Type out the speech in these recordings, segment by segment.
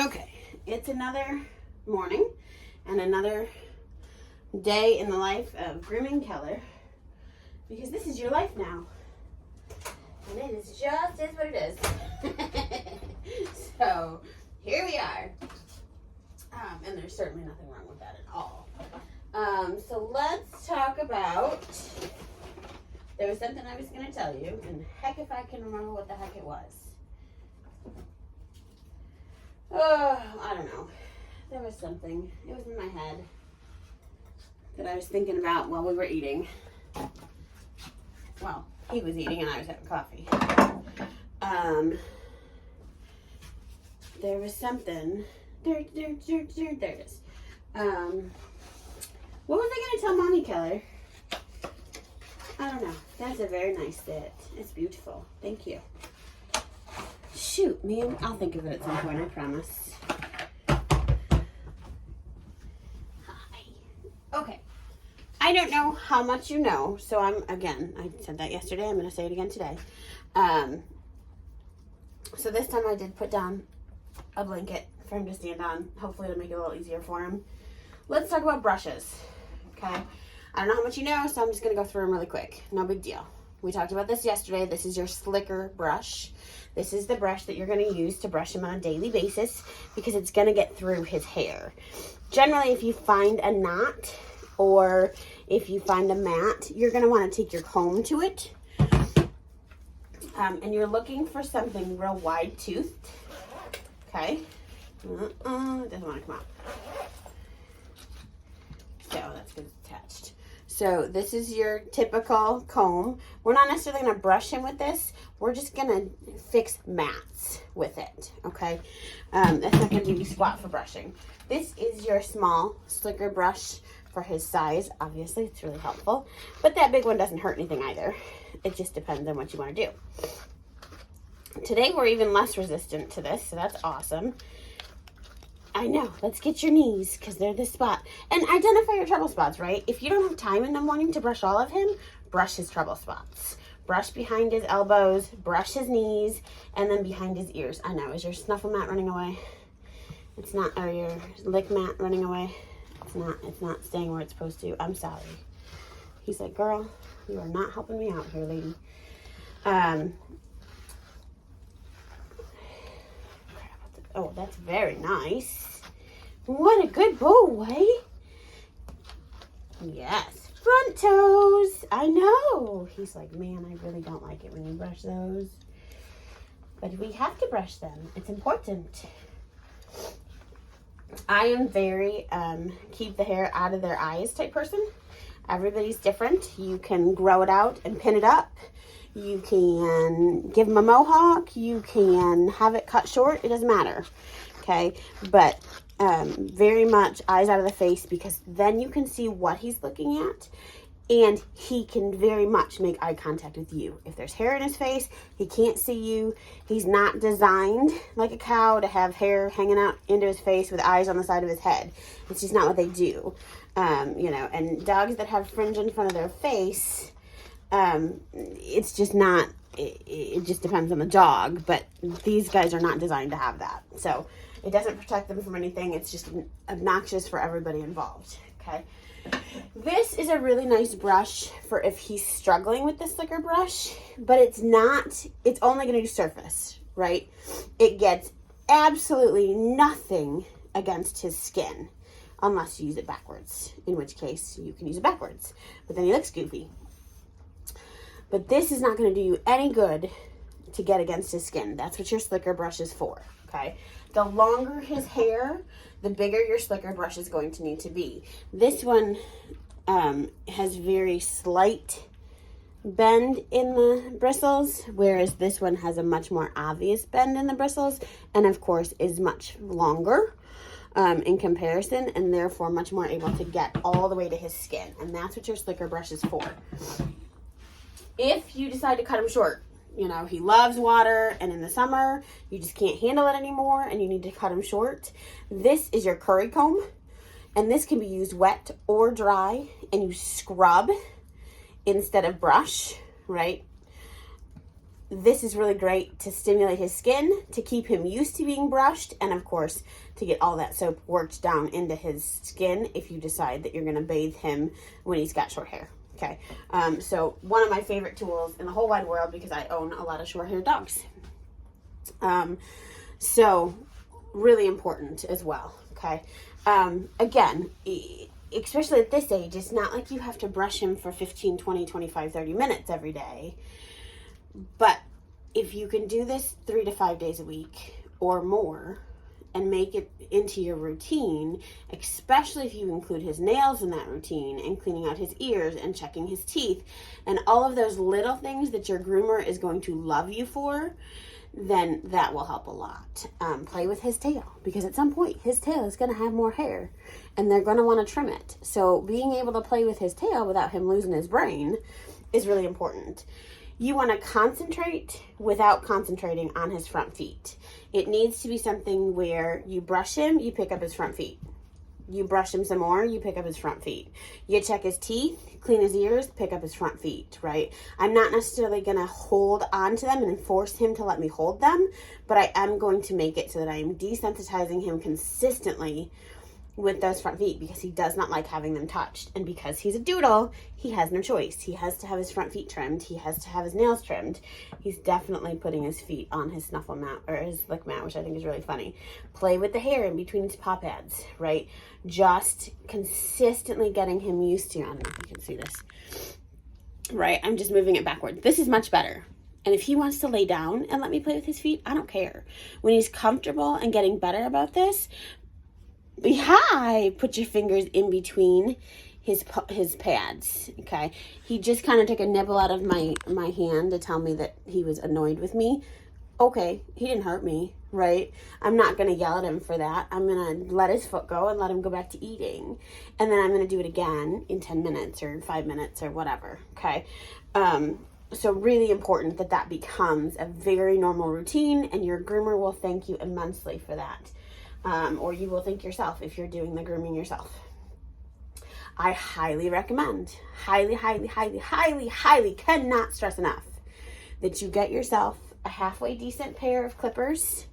Okay, it's another morning and another day in the life of Grooming Keller, because this is your life now, and it is just what it is. So here we are, and there's certainly nothing wrong with that at all. So let's talk about, there was something I was going to tell you, and heck if I can remember what the heck it was. Oh, I don't know. There was something. It was in my head that I was thinking about while we were eating. Well, he was eating and I was having coffee. There was something. There it is. What was I going to tell Mommy Keller? I don't know. That's a very nice fit. It's beautiful. Thank you. Shoot, man. I'll think of it at some point, I promise. Hi. Okay. I don't know how much you know, so I said that yesterday. I'm going to say it again today. So this time I did put down a blanket for him to stand on. Hopefully it'll make it a little easier for him. Let's talk about brushes. Okay. I don't know how much you know, so I'm just going to go through them really quick. No big deal. We talked about this yesterday. This is your slicker brush. This is the brush that you're going to use to brush him on a daily basis because it's going to get through his hair. Generally, if you find a knot or if you find a mat, you're going to want to take your comb to it. And you're looking for something real wide-toothed. Okay. It doesn't want to come out. So that's good. It's attached. So this is your typical comb. We're not necessarily going to brush him with this. We're just going to fix mats with it, okay? That's not going to do you squat for brushing. This is your small slicker brush for his size. Obviously, it's really helpful. But that big one doesn't hurt anything either. It just depends on what you want to do. Today, we're even less resistant to this, so that's awesome. I know. Let's get your knees because they're the spot. And identify your trouble spots, right? If you don't have time in the morning to brush all of him, brush his trouble spots. Brush behind his elbows, brush his knees, and then behind his ears. I know. Is your snuffle mat running away? It's not. Or your lick mat running away? It's not staying where it's supposed to. I'm sorry. He's like, girl, you are not helping me out here, lady. Oh, that's very nice. What a good boy. Yes. Front toes. I know. He's like, man, I really don't like it when you brush those. But we have to brush them. It's important. I am very keep the hair out of their eyes type person. Everybody's different. You can grow it out and pin it up. You can give them a mohawk. You can have it cut short. It doesn't matter. Okay. But very much eyes out of the face because then you can see what he's looking at and he can very much make eye contact with you. If there's hair in his face, he can't see you. He's not designed like a cow to have hair hanging out into his face with eyes on the side of his head. It's just not what they do. And dogs that have fringe in front of their face, it's just not, it just depends on the dog, but these guys are not designed to have that. So it doesn't protect them from anything. It's just obnoxious for everybody involved. Okay. This is a really nice brush for if he's struggling with the slicker brush, but it's only going to do surface, right? It gets absolutely nothing against his skin unless you use it backwards, in which case you can use it backwards, but then he looks goofy. But this is not going to do you any good to get against his skin. That's what your slicker brush is for, okay? The longer his hair, the bigger your slicker brush is going to need to be. This one has very slight bend in the bristles, whereas this one has a much more obvious bend in the bristles, and of course is much longer in comparison, and therefore much more able to get all the way to his skin. And that's what your slicker brush is for. If you decide to cut him short, he loves water and in the summer you just can't handle it anymore and you need to cut him short, this is your curry comb, and this can be used wet or dry, and you scrub instead of brush, right? this is really great to stimulate his skin, to keep him used to being brushed, and of course, to get all that soap worked down into his skin if you decide that you're going to bathe him when he's got short hair. Okay, so one of my favorite tools in the whole wide world, because I own a lot of short-haired dogs. So really important as well. Okay, again, especially at this age, it's not like you have to brush him for 15, 20, 25, 30 minutes every day. But if you can do this 3 to 5 days a week or more and make it into your routine, especially if you include his nails in that routine and cleaning out his ears and checking his teeth and all of those little things that your groomer is going to love you for, then that will help a lot. Play with his tail, because at some point his tail is going to have more hair and they're going to want to trim it. So being able to play with his tail without him losing his brain is really important. You want to concentrate without concentrating on his front feet. It needs to be something where you brush him, you pick up his front feet. You brush him some more, you pick up his front feet. You check his teeth, clean his ears, pick up his front feet, right? I'm not necessarily going to hold on to them and force him to let me hold them, but I am going to make it so that I am desensitizing him consistently with those front feet, because he does not like having them touched. And because he's a doodle, he has no choice. He has to have his front feet trimmed. He has to have his nails trimmed. He's definitely putting his feet on his snuffle mat, or his lick mat, which I think is really funny. Play with the hair in between his paw pads, right? Just consistently getting him used to, I don't know if you can see this, right? I'm just moving it backward. This is much better. And if he wants to lay down and let me play with his feet, I don't care. When he's comfortable and getting better about this, put your fingers in between his pads. Okay, he just kind of took a nibble out of my hand to tell me that he was annoyed with me. Okay, he didn't hurt me, right? I'm not gonna yell at him for that. I'm gonna let his foot go and let him go back to eating, and then I'm gonna do it again in 10 minutes or 5 minutes or whatever. Okay, so really important that becomes a very normal routine, and your groomer will thank you immensely for that. Or you will thank yourself if you're doing the grooming yourself. I highly recommend, highly, cannot stress enough, that you get yourself a halfway decent pair of clippers.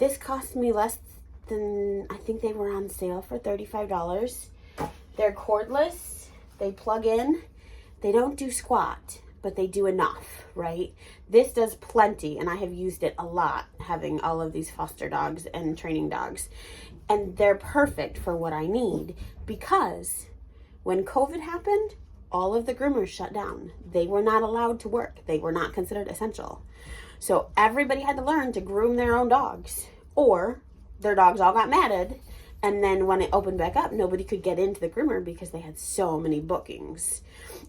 This cost me less than, I think they were on sale for $35. They're cordless, they plug in, they don't do squat, but they do enough, right? This does plenty, and I have used it a lot, having all of these foster dogs and training dogs. And they're perfect for what I need, because when COVID happened, all of the groomers shut down. They were not allowed to work. They were not considered essential. So everybody had to learn to groom their own dogs, or their dogs all got matted. And then when it opened back up, nobody could get into the groomer because they had so many bookings.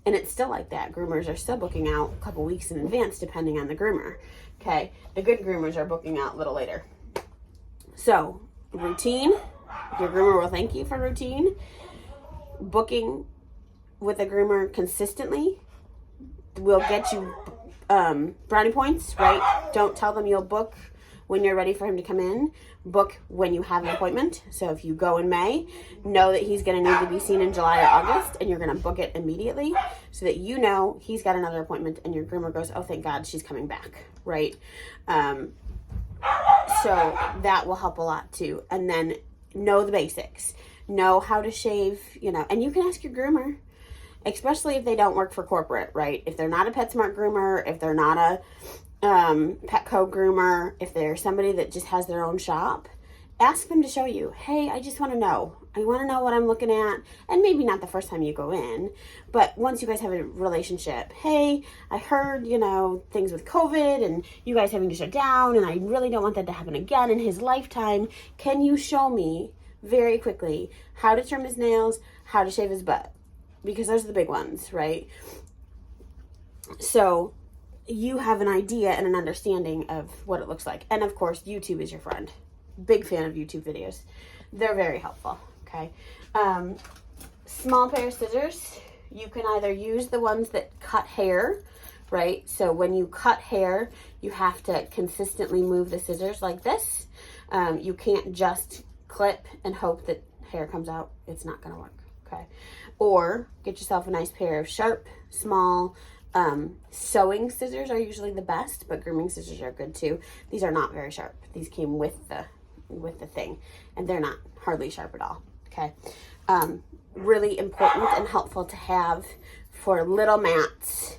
And it's still like that. Groomers are still booking out a couple weeks in advance, depending on the groomer. Okay, the good groomers are booking out a little later. So, routine. Your groomer will thank you for routine. Booking with a groomer consistently will get you brownie points, right? Don't tell them you'll book when you're ready for him to come in. Book when you have an appointment. So if you go in May, know that he's going to need to be seen in July or August, and you're going to book it immediately so that you know he's got another appointment, and your groomer goes, oh, thank God she's coming back, right? So that will help a lot too. And then know the basics. Know how to shave, and you can ask your groomer, especially if they don't work for corporate, right? If they're not a PetSmart groomer, if they're not a Petco groomer, if they're somebody that just has their own shop, ask them to show you. Hey, I just want to know. I want to know what I'm looking at. And maybe not the first time you go in, but once you guys have a relationship. Hey, I heard, things with COVID and you guys having to shut down, and I really don't want that to happen again in his lifetime. Can you show me very quickly how to trim his nails, how to shave his butt? Because those are the big ones, right? So you have an idea and an understanding of what it looks like. And of course, YouTube is your friend. Big fan of YouTube videos. They're very helpful, okay? Small pair of scissors. You can either use the ones that cut hair, right? So when you cut hair, you have to consistently move the scissors like this. You can't just clip and hope that hair comes out. It's not gonna work, okay? Or get yourself a nice pair of sharp, small, Sewing scissors are usually the best, but grooming scissors are good too. These are not very sharp. These came with the thing, and they're not hardly sharp at all. Okay. Really important and helpful to have for little mats.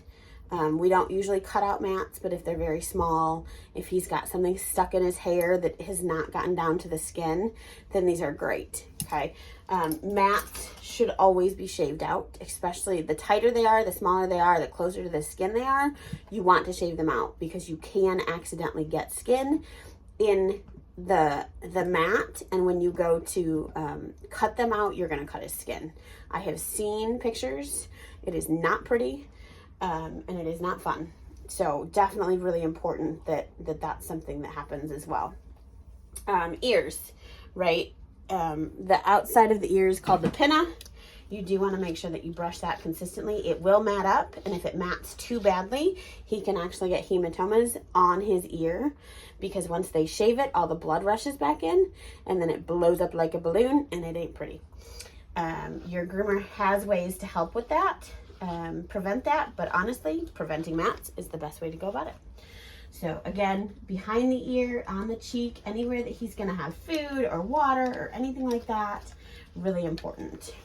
We don't usually cut out mats, but if they're very small, if he's got something stuck in his hair that has not gotten down to the skin, then these are great. Okay. Mats should always be shaved out, especially the tighter they are, the smaller they are, the closer to the skin they are. You want to shave them out because you can accidentally get skin in the mat, and when you go to cut them out, you're going to cut his skin. I have seen pictures. It is not pretty, and it is not fun. So definitely really important that's something that happens as well. Ears, right? The outside of the ear is called the pinna. You do want to make sure that you brush that consistently. It will mat up, and if it mats too badly, he can actually get hematomas on his ear, because once they shave it, all the blood rushes back in, and then it blows up like a balloon, and it ain't pretty. Your groomer has ways to help with that, prevent that, but honestly, preventing mats is the best way to go about it. So again, behind the ear, on the cheek, anywhere that he's gonna have food or water or anything like that, really important.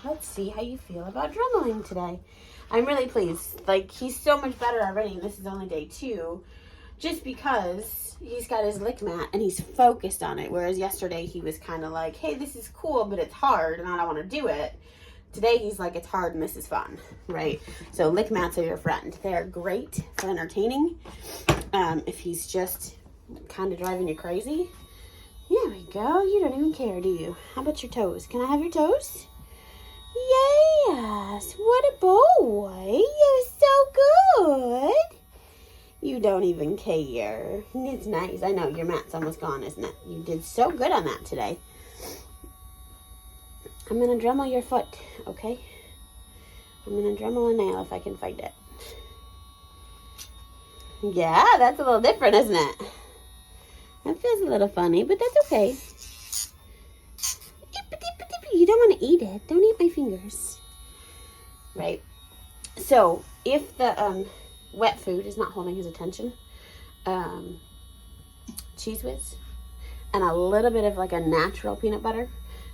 Let's see how you feel about drummeling today. I'm really pleased. Like, he's so much better already, and this is only day 2, just because he's got his lick mat and he's focused on it. Whereas yesterday he was kind of like, hey, this is cool, but it's hard and I don't want to do it. Today he's like, it's hard and this is fun, right? So lick mats are your friend. They are great for entertaining. If he's just kind of driving you crazy. There we go. You don't even care, do you? How about your toes? Can I have your toes? Yes. What a boy. You're so good. You don't even care. It's nice. I know your mat's almost gone, isn't it? You did so good on that today. I'm going to Dremel your foot, okay? I'm going to Dremel a nail if I can find it. Yeah, that's a little different, isn't it? That feels a little funny, but that's okay. You don't want to eat it. Don't eat my fingers. Right? So, if the wet food is not holding his attention, Cheese Whiz and a little bit of like a natural peanut butter,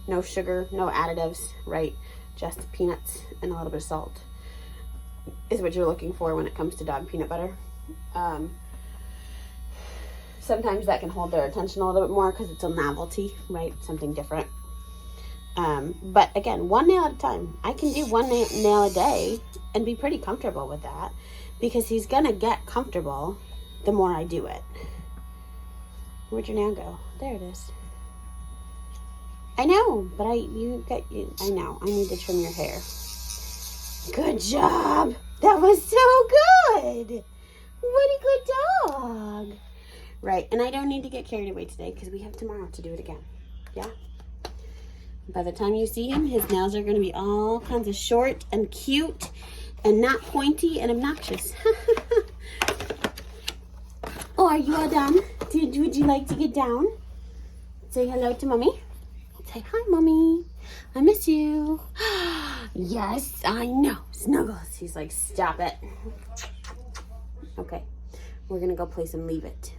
no sugar, no additives, right? Just peanuts and a little bit of salt is what you're looking for when it comes to dog peanut butter. Sometimes that can hold their attention a little bit more because it's a novelty, right? Something different. But again, one nail at a time. I can do one nail a day and be pretty comfortable with that, because he's gonna get comfortable the more I do it. Where'd your nail go? There it is. I know, but I know. I need to trim your hair. Good job. That was so good. What a good dog. Right, and I don't need to get carried away today because we have tomorrow to do it again. Yeah? By the time you see him, his nails are going to be all kinds of short and cute and not pointy and obnoxious. Oh, are you all done? Would you like to get down? Say hello to Mommy. Say hi, Mommy. I miss you. Yes, I know. Snuggles. He's like, stop it. Okay, we're going to go play some Leave It.